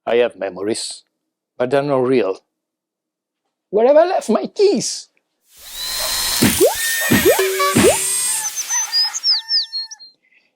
I have memories, but they're not real. Where have I left my keys?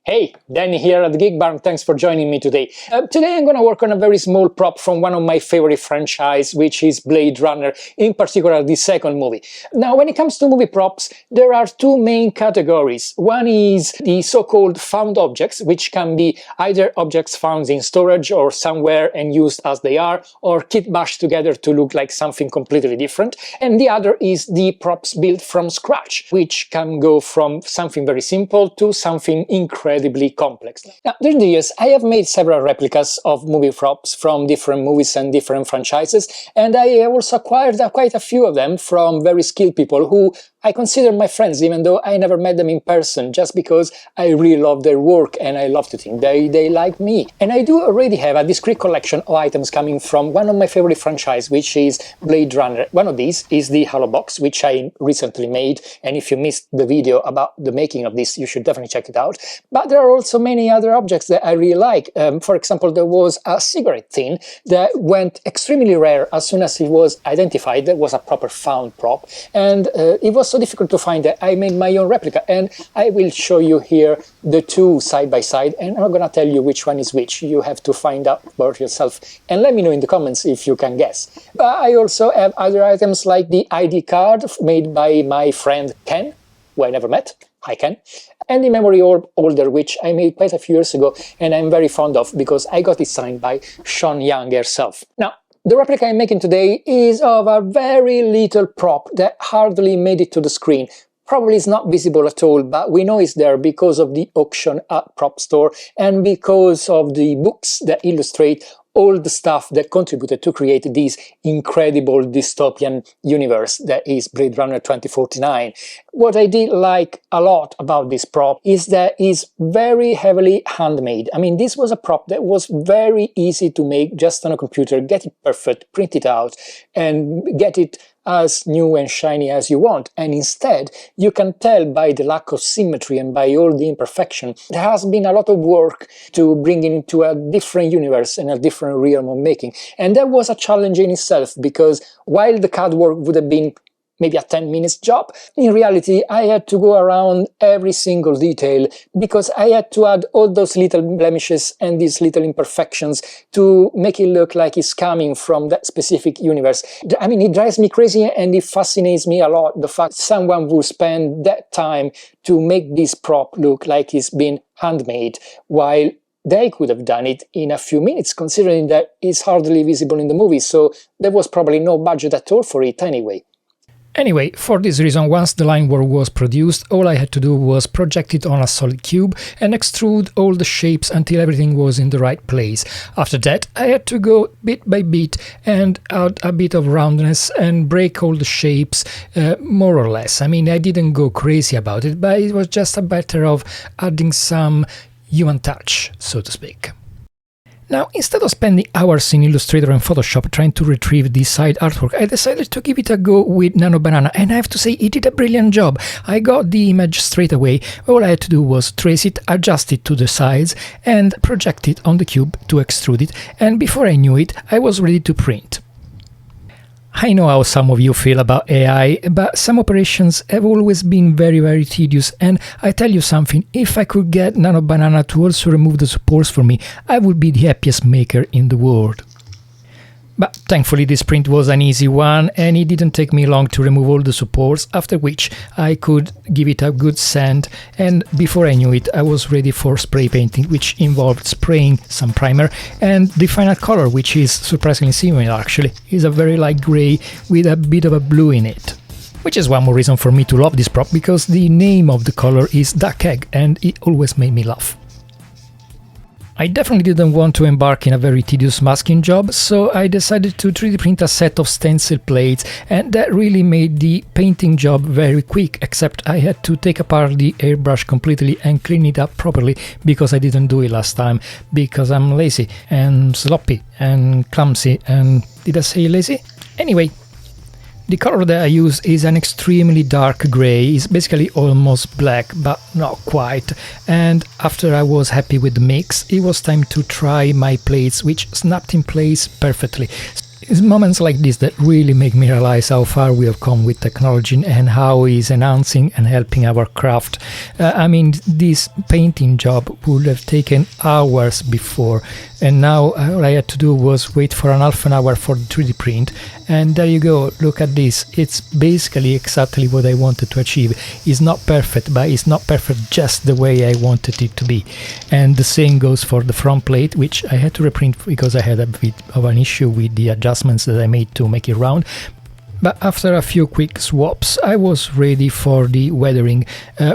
Hey, Danny here at the Geek Barn. Thanks for joining me today. Today I'm going to work on a very small prop from one of my favorite franchises, which is Blade Runner, in particular the second movie. Now, when it comes to movie props, there are two main categories. One is the so-called found objects, which can be either objects found in storage or somewhere and used as they are, or kit bashed together to look like something completely different. And the other is the props built from scratch, which can go from something very simple to something incredibly complex. Now, during the years, I have made several replicas of movie props from different movies and different franchises, and I also acquired quite a few of them from very skilled people who I consider my friends, even though I never met them in person, just because I really love their work and I love to think they like me. And I do already have a discrete collection of items coming from one of my favorite franchises, which is Blade Runner. One of these is the Hollow Box, which I recently made, and if you missed the video about the making of this, you should definitely check it out. But there are also many other objects that I really like. For example, there was a cigarette tin that went extremely rare as soon as it was identified. That was a proper found prop, and it was so difficult to find that I made my own replica, and I will show you here the two side by side, and I'm gonna tell you which one is which. You have to find out about yourself and let me know in the comments if you can guess. I also have other items like the ID card made by my friend Ken, who I never met. Hi Ken. And the memory orb holder, which I made quite a few years ago and I'm very fond of because I got it signed by Sean Young herself. Now, the replica I'm making today is of a very little prop that hardly made it to the screen. Probably is not visible at all, but we know it's there because of the auction at Prop Store and because of the books that illustrate all the stuff that contributed to create this incredible dystopian universe that is Blade Runner 2049. What I did like a lot about this prop is that it's very heavily handmade. I mean, this was a prop that was very easy to make just on a computer, get it perfect, print it out, and get it as new and shiny as you want. And instead, you can tell by the lack of symmetry and by all the imperfection, there has been a lot of work to bring it into a different universe and a different realm of making. And that was a challenge in itself, because while the CAD work would have been maybe a 10-minute job, in reality I had to go around every single detail because I had to add all those little blemishes and these little imperfections to make it look like it's coming from that specific universe. I mean, it drives me crazy and it fascinates me a lot, the fact someone would spend that time to make this prop look like it's been handmade, while they could have done it in a few minutes, considering that it's hardly visible in the movie, so there was probably no budget at all for it anyway. Anyway, for this reason, once the line work was produced, all I had to do was project it on a solid cube and extrude all the shapes until everything was in the right place. After that, I had to go bit by bit and add a bit of roundness and break all the shapes, more or less. I mean, I didn't go crazy about it, but it was just a matter of adding some human touch, so to speak. Now, instead of spending hours in Illustrator and Photoshop trying to retrieve the side artwork, I decided to give it a go with Nano Banana, and I have to say it did a brilliant job. I got the image straight away. All I had to do was trace it, adjust it to the size, and project it on the cube to extrude it, and before I knew it, I was ready to print. I know how some of you feel about AI, but some operations have always been very tedious, and I tell you something, if I could get Nano Banana to also remove the supports for me, I would be the happiest maker in the world. But thankfully this print was an easy one and it didn't take me long to remove all the supports, after which I could give it a good sand, and before I knew it I was ready for spray painting, which involved spraying some primer, and the final color, which is surprisingly similar actually, is a very light grey with a bit of a blue in it. Which is one more reason for me to love this prop, because the name of the color is Duck Egg and it always made me laugh. I definitely didn't want to embark in a very tedious masking job, so I decided to 3D print a set of stencil plates, and that really made the painting job very quick, except I had to take apart the airbrush completely and clean it up properly, because I didn't do it last time, because I'm lazy and sloppy and clumsy and... did I say lazy? Anyway, The color that I use is an extremely dark grey. It's basically almost black, but not quite. And after I was happy with the mix, it was time to try my plates, which snapped in place perfectly. It's moments like this that really make me realize how far we have come with technology and how it's enhancing and helping our craft. I mean, this painting job would have taken hours before, and now all I had to do was wait for an half an hour for the 3D print, and there you go, look at this. It's basically exactly what I wanted to achieve. It's not perfect, but it's not perfect just the way I wanted it to be. And the same goes for the front plate, which I had to reprint because I had a bit of an issue with the adjustments that I made to make it round. But after a few quick swaps, I was ready for the weathering.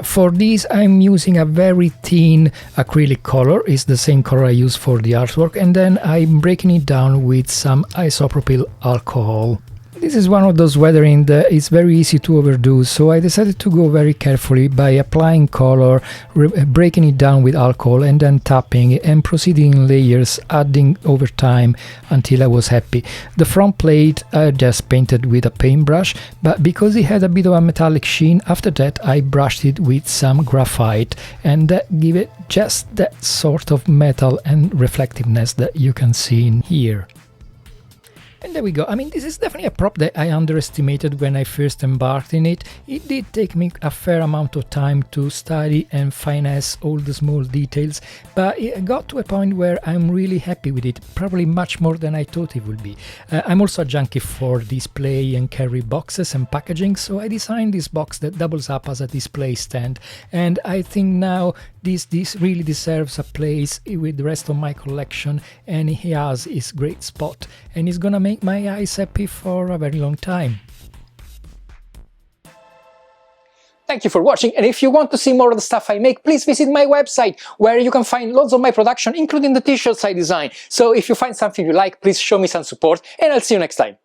For this, I'm using a very thin acrylic color. It's the same color I use for the artwork, and then I'm breaking it down with some isopropyl alcohol. This is one of those weathering that is very easy to overdo, so I decided to go very carefully by applying color, breaking it down with alcohol, and then tapping and proceeding in layers, adding over time until I was happy. The front plate I just painted with a paintbrush, but because it had a bit of a metallic sheen, after that I brushed it with some graphite, and that gave it just that sort of metal and reflectiveness that you can see in here. And there we go. I mean, this is definitely a prop that I underestimated when I first embarked in it. It did take me a fair amount of time to study and finesse all the small details, but it got to a point where I'm really happy with it, probably much more than I thought it would be. I'm also a junkie for display and carry boxes and packaging, so I designed this box that doubles up as a display stand, and I think now this really deserves a place with the rest of my collection, and he has his great spot, and it's gonna make my eyes happy for a very long time. Thank you for watching, and if you want to see more of the stuff I make, please visit my website, where you can find loads of my production, including the t-shirts I design. So if you find something you like, please show me some support, and I'll see you next time.